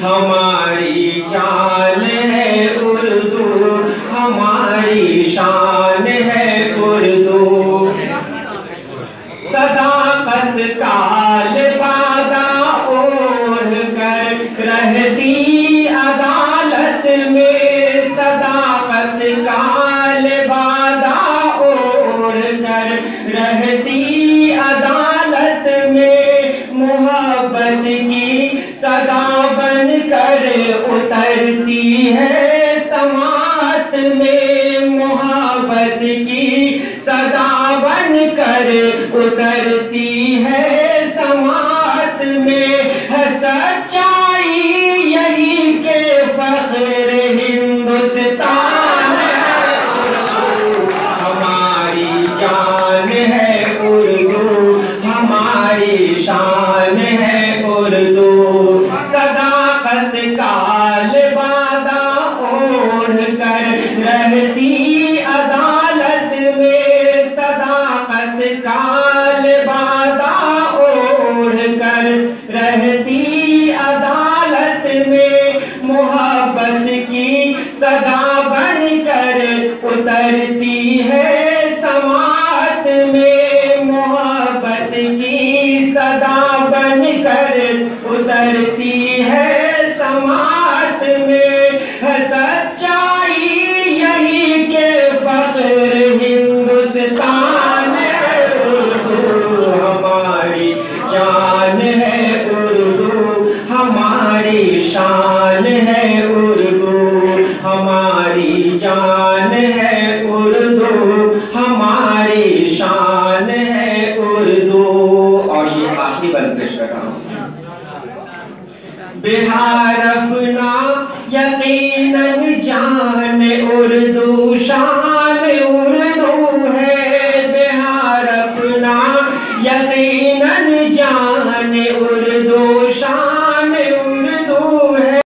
ہماری جان ہے اردو، ہماری شان ہے اردو۔ صداقت کا لبادہ اوڑھ کر رہتی عدالت میں، صداقت کا لبادہ اوڑھ کر رہتی عدالت میں، محبت کی صدا بن کر اترتی ہے سماعت میں، محبت کی صدا بن کر اترتی ہے سماعت میں، ہے سچائی یہی کہ فخر ہندوستان ہے اردو، ہماری جان ہے اردو، ہماری شان ہے اردو۔ صداقت کا لبادہ اوڑھ کر رہتی عدالت میں، صداقت کا لبادہ اوڑھ کر رہتی عدالت میں، محبت کی صدا بن کر اترتی ہے سماعت میں، محبت کی صدا بن کر اترتی ہے سماعت میں، ہے سچائی یہی کہ فخر ہندوستان ہے اردو، ہماری جان ہے اردو، ہماری شان ہے اردو، ہماری جان ہے اردو، ہماری شان ہے اردو۔ اور یہ آخری بند پیش کر رہا ہوں۔ بہار اپنا یقیناً جان اردو شان